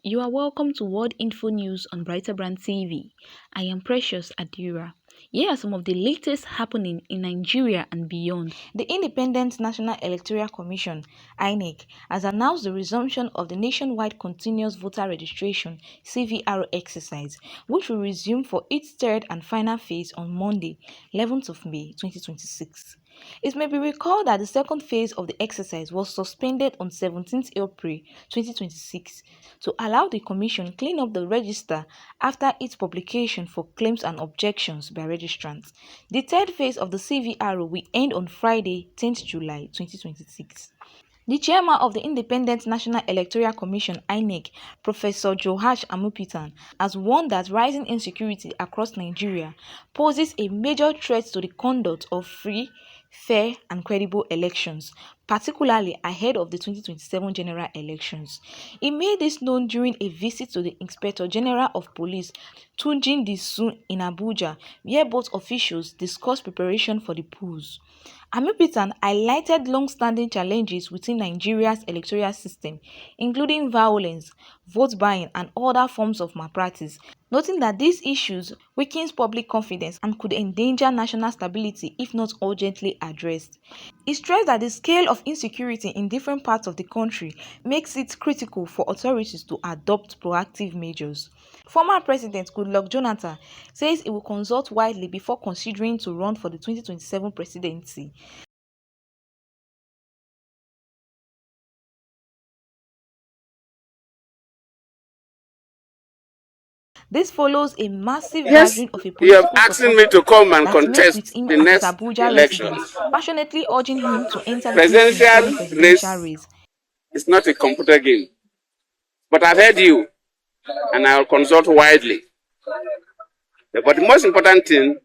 You are welcome to World Info News on Brighter Brand TV. I am Precious Adira. Here are some of the latest happening in Nigeria and beyond. The Independent National Electoral Commission (INEC) has announced the resumption of the nationwide continuous voter registration (CVR) exercise, which will resume for its third and final phase on Monday, 11th of May 2026. It may be recalled that the second phase of the exercise was suspended on 17th April 2026 to allow the Commission clean up the register after its publication for claims and objections by registrants. The third phase of the CVR will end on Friday, 10th July 2026. The chairman of the Independent National Electoral Commission (INEC), Professor Joash Amupitan, has warned that rising insecurity across Nigeria poses a major threat to the conduct of free, fair and credible elections, particularly ahead of the 2027 general elections. He made this known during a visit to the Inspector General of Police, Tunji Disu, in Abuja, where both officials discussed preparation for the polls. Amupitan highlighted long-standing challenges within Nigeria's electoral system, including violence, vote buying and other forms of malpractice, noting that these issues weakens public confidence and could endanger national stability if not urgently addressed. He stressed that the scale of insecurity in different parts of the country makes it critical for authorities to adopt proactive measures. Former President Goodluck Jonathan says he will consult widely before considering to run for the 2027 presidency. This follows a massive gathering of a political you have asking me to come and contest the next Abuja election. Passionately urging him to enter the presidential race. It's not a computer game. But I've heard you, and I'll consult widely. But the most important thing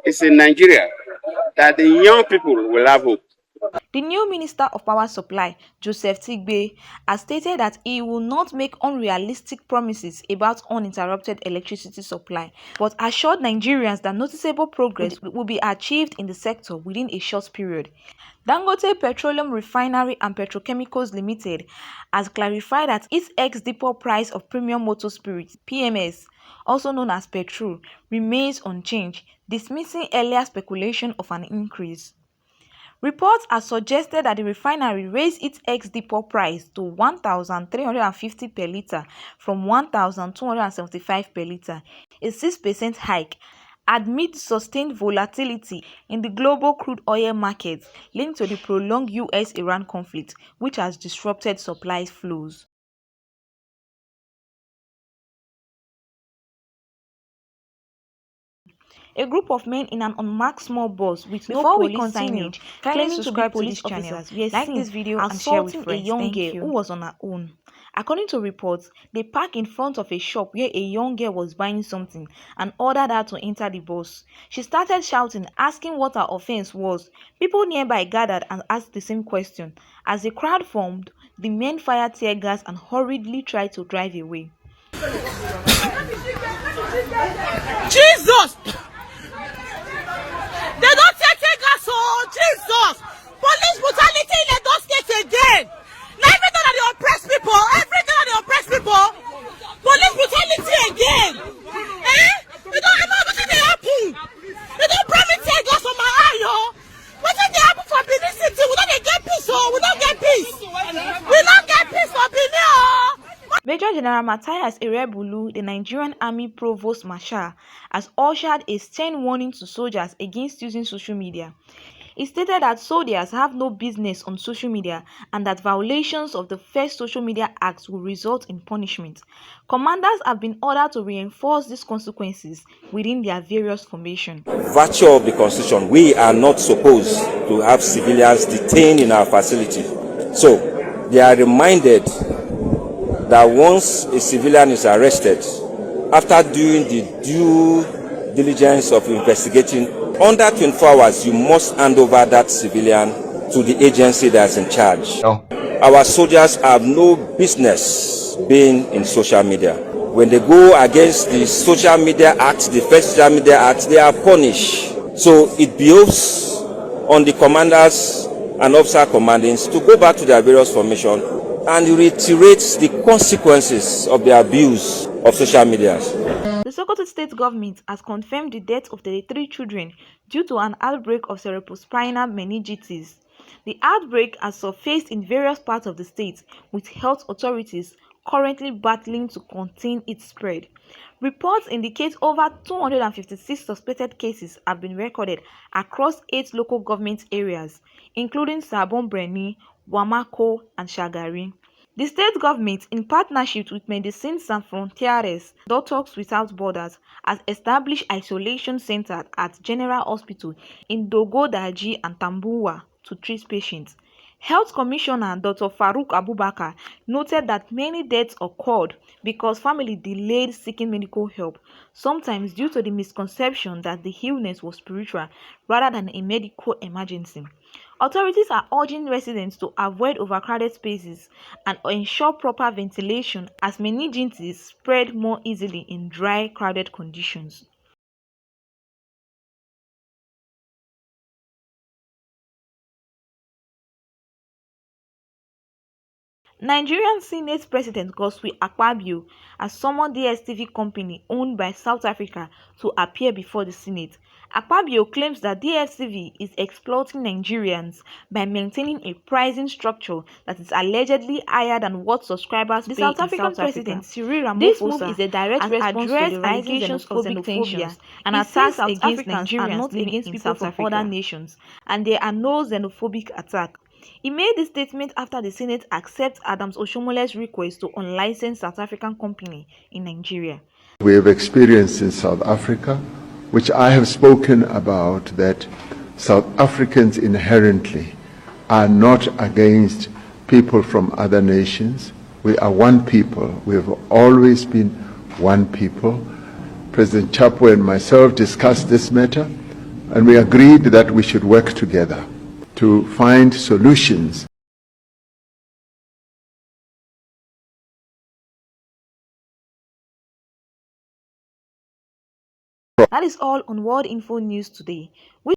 is in Nigeria that the young people will have hope. The new Minister of Power Supply, Joseph Tigbe, has stated that he will not make unrealistic promises about uninterrupted electricity supply, but assured Nigerians that noticeable progress will be achieved in the sector within a short period. Dangote Petroleum Refinery and Petrochemicals Limited has clarified that its ex-depot price of premium motor spirit (PMS), also known as petrol, remains unchanged, dismissing earlier speculation of an increase. Reports have suggested that the refinery raised its ex-depot price to 1,350 per litre from 1,275 per litre, a 6% hike, amid sustained volatility in the global crude oil markets linked to the prolonged US-Iran conflict, which has disrupted supply flows. A group of men in an unmarked small bus with no police signage, claiming to be police officers, like this video and share with friends. A young girl who was on her own. According to reports, they parked in front of a shop where a young girl was buying something and ordered her to enter the bus. She started shouting, asking what her offense was. People nearby gathered and asked the same question. As the crowd formed, the men fired tear gas and hurriedly tried to drive away. Jesus! They don't take gas, oh Jesus! Police brutality in Lagos State again! Everything that they oppress people! Everything that they oppress people! Police brutality again! You don't know what they happen! You don't bring me tear gas on my eye, yo! What did they happen for Benin City? We don't get peace, oh! We don't get peace! We don't get peace for Benin, oh! Major General Matthias Erebulu, the Nigerian Army Provost Marshal, has ushered a stern warning to soldiers against using social media. He stated that soldiers have no business on social media and that violations of the First Social Media Act will result in punishment. Commanders have been ordered to reinforce these consequences within their various formations. Virtue of the Constitution, we are not supposed to have civilians detained in our facility. So, they are reminded that once a civilian is arrested, after doing the due diligence of investigating, under 24 hours, you must hand over that civilian to the agency that's in charge. Our soldiers have no business being in social media. When they go against the Social Media Act, the First Social Media Act, they are punished. So it behoves on the commanders and officer commandings to go back to their various formations and reiterates the consequences of the abuse of social media. The Sokoto state government has confirmed the death of 33 children due to an outbreak of cerebrospinal meningitis. The outbreak has surfaced in various parts of the state, with health authorities currently battling to contain its spread. Reports indicate over 256 suspected cases have been recorded across 8 local government areas, including Sabon Birni, Wamako, and Shagari. The state government, in partnership with Medicines Sans Frontieres, Doctors Without Borders, has established isolation centers at General Hospital in Dogodaji and Tambuwa to treat patients. Health Commissioner Dr. Farouk Abubakar noted that many deaths occurred because families delayed seeking medical help, sometimes due to the misconception that the illness was spiritual rather than a medical emergency. Authorities are urging residents to avoid overcrowded spaces and ensure proper ventilation as meningitis spread more easily in dry, crowded conditions. Nigerian Senate President Godswill Akpabio has summoned DSTV company owned by South Africa to appear before the Senate. Akpabio claims that DSTV is exploiting Nigerians by maintaining a pricing structure that is allegedly higher than what subscribers pay in South Africa. The South African President Cyril Ramaphosa this move is a direct response to the allegations of xenophobia and attacks against Nigerians not against people from other nations, and there are no xenophobic attacks. He made this statement after the Senate accepted Adams Oshomole's request to unlicense South African company in Nigeria. We have experienced in South Africa, which I have spoken about, that South Africans inherently are not against people from other nations. We are one people. We have always been one people. President Chapo and myself discussed this matter, and we agreed that we should work together to find solutions. That is all on World Info News today.